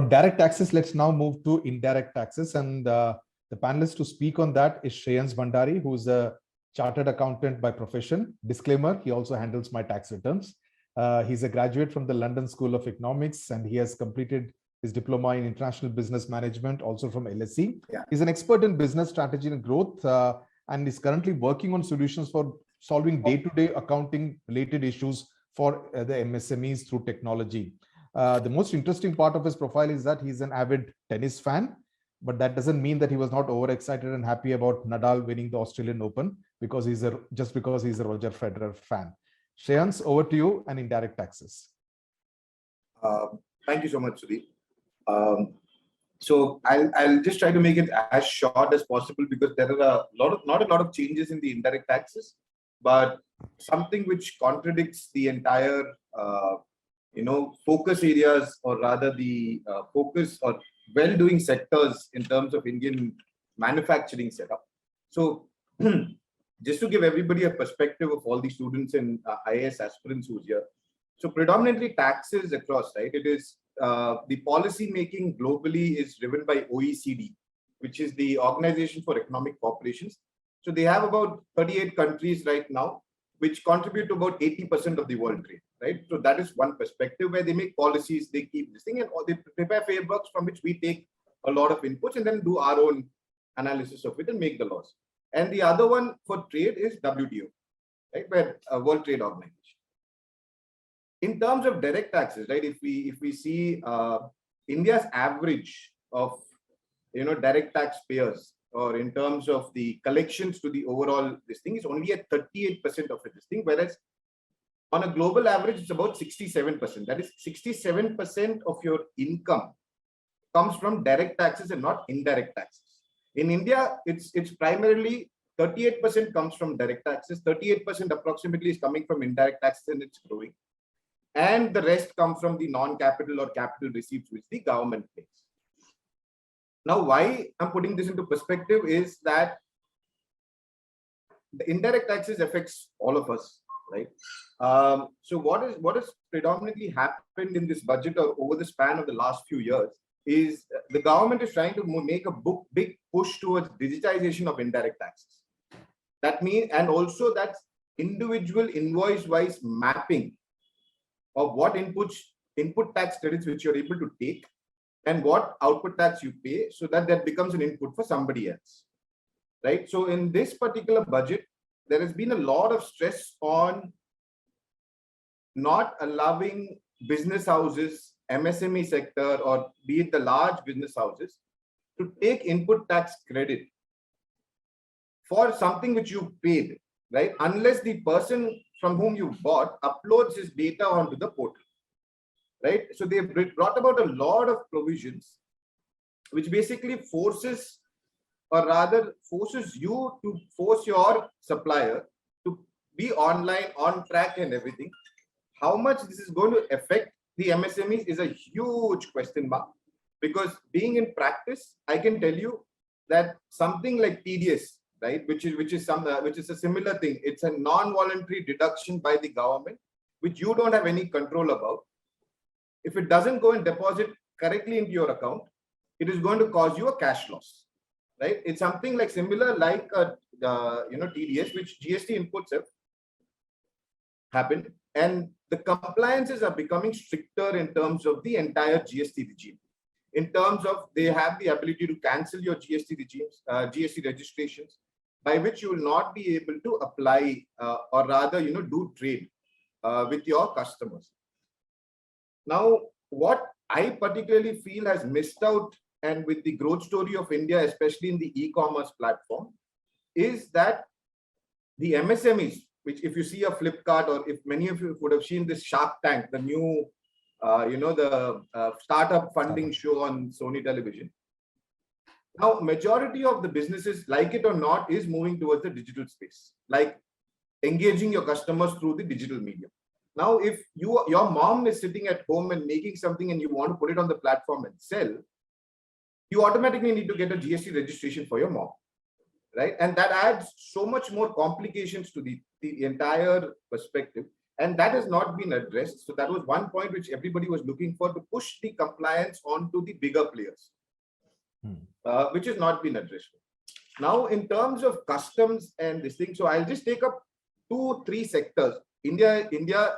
From direct taxes, let's now move to indirect taxes. And the panelist to speak on that is Shreyans Bhandari, who's a chartered accountant by profession. Disclaimer, he also handles my tax returns. He's a graduate from the London School of Economics, and he has completed his diploma in international business management, also from LSE. Yeah. He's an expert in business strategy and growth, and is currently working on solutions for solving day-to-day accounting related issues for the MSMEs through technology. The most interesting part of his profile is that he's an avid tennis fan, but that doesn't mean that he was not overexcited and happy about Nadal winning the Australian Open because he's a Roger Federer fan. Shreyans, over to you and indirect taxes. Thank you so much, Sudhir. So I'll just try to make it as short as possible because there are not a lot of changes in the indirect taxes, but something which contradicts the entire focus areas, or rather the focus or well-doing sectors in terms of Indian manufacturing setup. So just to give everybody a perspective of all the students and IAS aspirants who's here. So predominantly taxes across, right? It is the policy making globally is driven by OECD, which is the Organization for Economic Cooperations. So they have about 38 countries right now, which contribute to about 80% of the world trade, right? So that is one perspective where they make policies, they keep this thing, and they prepare frameworks from which we take a lot of inputs and then do our own analysis of it and make the laws. And the other one for trade is WTO, right? Where World Trade Organization. In terms of direct taxes, right? If we see India's average of direct tax payers, or in terms of the collections to the overall this thing, is only at 38% of this thing, whereas on a global average it's about 67%. That is 67% of your income comes from direct taxes and not indirect taxes. In India, it's primarily 38% comes from direct taxes, 38% approximately is coming from indirect taxes, and it's growing. And the rest come from the non-capital or capital receipts which the government pays. Now, why I'm putting this into perspective is that the indirect taxes affects all of us, right? So what has predominantly happened in this budget or over the span of the last few years is the government is trying to make a big push towards digitization of indirect taxes. That means, and also that's individual invoice-wise mapping of what input tax credits which you're able to take and what output tax you pay, so that becomes an input for somebody else, right? So in this particular budget, there has been a lot of stress on not allowing business houses, MSME sector, or be it the large business houses, to take input tax credit for something which you paid, right? Unless the person from whom you bought uploads his data onto the portal, right? So they've brought about a lot of provisions which basically forces you to force your supplier to be online, on track and everything. How much this is going to affect the MSMEs is a huge question mark, because being in practice, I can tell you that something like TDS, right, which is a similar thing. It's a non-voluntary deduction by the government, which you don't have any control about. If it doesn't go and deposit correctly into your account, it is going to cause you a cash loss, right? It's something like similar like TDS, which GST inputs have happened, and the compliances are becoming stricter in terms of the entire GST regime. In terms of they have the ability to cancel your GST regimes, GST registrations, by which you will not be able to apply or rather do trade with your customers. Now, what I particularly feel has missed out, and with the growth story of India, especially in the e-commerce platform, is that the MSMEs, which if you see a Flipkart, or if many of you would have seen this Shark Tank, the new, the startup funding show on Sony television. Now, majority of the businesses, like it or not, is moving towards the digital space, like engaging your customers through the digital medium. Now, if your mom is sitting at home and making something and you want to put it on the platform and sell, you automatically need to get a GST registration for your mom, right? And that adds so much more complications to the entire perspective. And that has not been addressed. So that was one point which everybody was looking for, to push the compliance onto the bigger players, which has not been addressed. Now, in terms of customs and this thing, so I'll just take up 2-3 sectors. India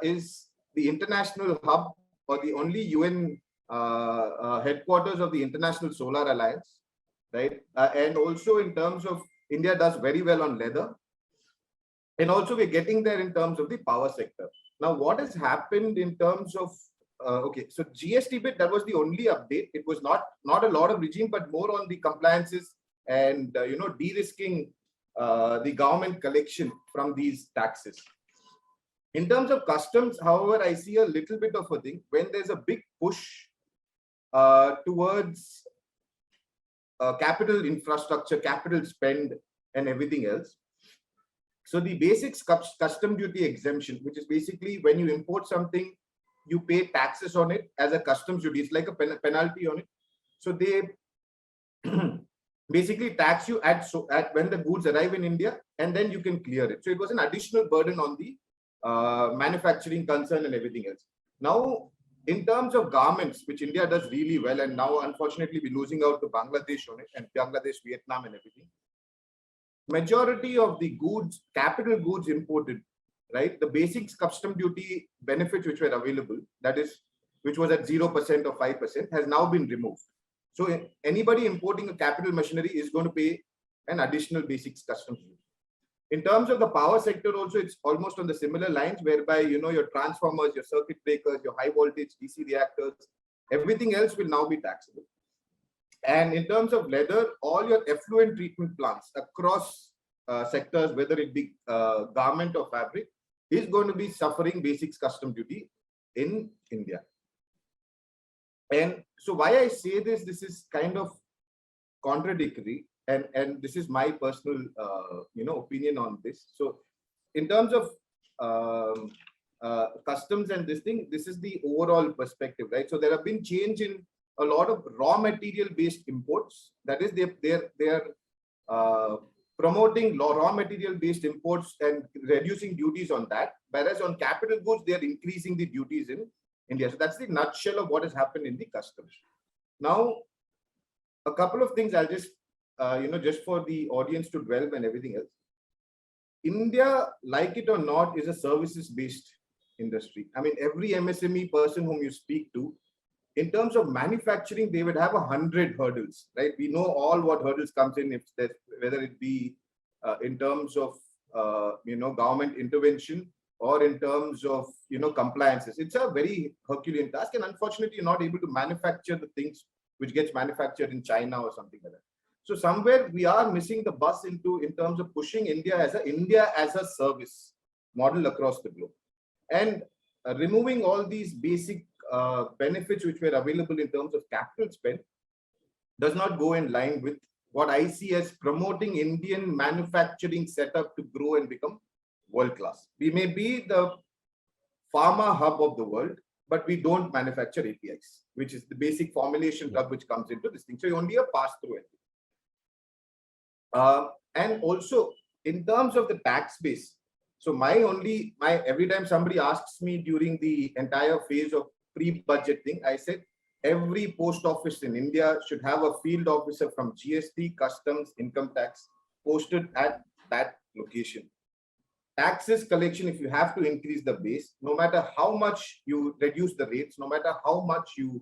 is the international hub, or the only UN headquarters of the International Solar Alliance, right? And also in terms of, India does very well on leather. And also we're getting there in terms of the power sector. Now, what has happened in terms of, okay, so GST bit, that was the only update. It was not a lot of regime, but more on the compliances and, de-risking the government collection from these taxes. In terms of customs, however, I see a little bit of a thing when there's a big push towards capital infrastructure, capital spend, and everything else. So the basic custom duty exemption, which is basically when you import something, you pay taxes on it as a customs duty. It's like a penalty on it. So they basically tax you at when the goods arrive in India, and then you can clear it. So it was an additional burden on the manufacturing concern and everything else. Now, in terms of garments, which India does really well, and now unfortunately we're losing out to Bangladesh on it, and Bangladesh, Vietnam, and everything. Majority of the goods, capital goods imported, right? The basic custom duty benefits which were available, that is, which was at 0% or 5%, has now been removed. So anybody importing a capital machinery is going to pay an additional basic customs duty. In terms of the power sector also, it's almost on the similar lines, whereby, your transformers, your circuit breakers, your high voltage DC reactors, everything else will now be taxable. And in terms of leather, all your effluent treatment plants across sectors, whether it be garment or fabric, is going to be suffering basic custom duty in India. And so why I say this is kind of contradictory, and this is my personal opinion on this. So in terms of customs and this thing, this is the overall perspective, right? So there have been change in a lot of raw material based imports. That is, they're promoting raw material based imports and reducing duties on that, whereas on capital goods they're increasing the duties in India. So that's the nutshell of what has happened in the customs. Now, a couple of things I'll just just for the audience to dwell and everything else. India, like it or not, is a services based industry. I mean, every MSME person whom you speak to, in terms of manufacturing, they would have 100 hurdles, right? We know all what hurdles comes in, whether it be in terms of government intervention or in terms of compliances. It's a very Herculean task, and unfortunately, you're not able to manufacture the things which gets manufactured in China or something like that. So somewhere we are missing the bus in terms of pushing India as a service model across the globe, and removing all these basic benefits which were available in terms of capital spend does not go in line with what I see as promoting Indian manufacturing setup to grow and become world class. We may be the pharma hub of the world, but we don't manufacture APIs, which is the basic formulation drug which comes into this thing. So you only a pass through it. And also in terms of the tax base. So every time somebody asks me during the entire phase of pre-budget thing, I said every post office in India should have a field officer from GST, customs, income tax posted at that location. Taxes collection, if you have to increase the base, no matter how much you reduce the rates, no matter how much you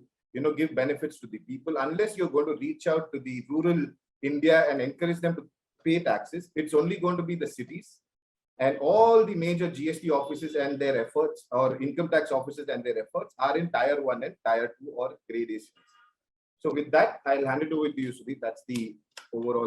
give benefits to the people, unless you're going to reach out to the rural India and encourage them to pay taxes, it's only going to be the cities and all the major GST offices and their efforts, or income tax offices and their efforts, are in tier 1 and tier 2 or grade A. So with that, I'll hand it over to you, Sudhir. That's the overall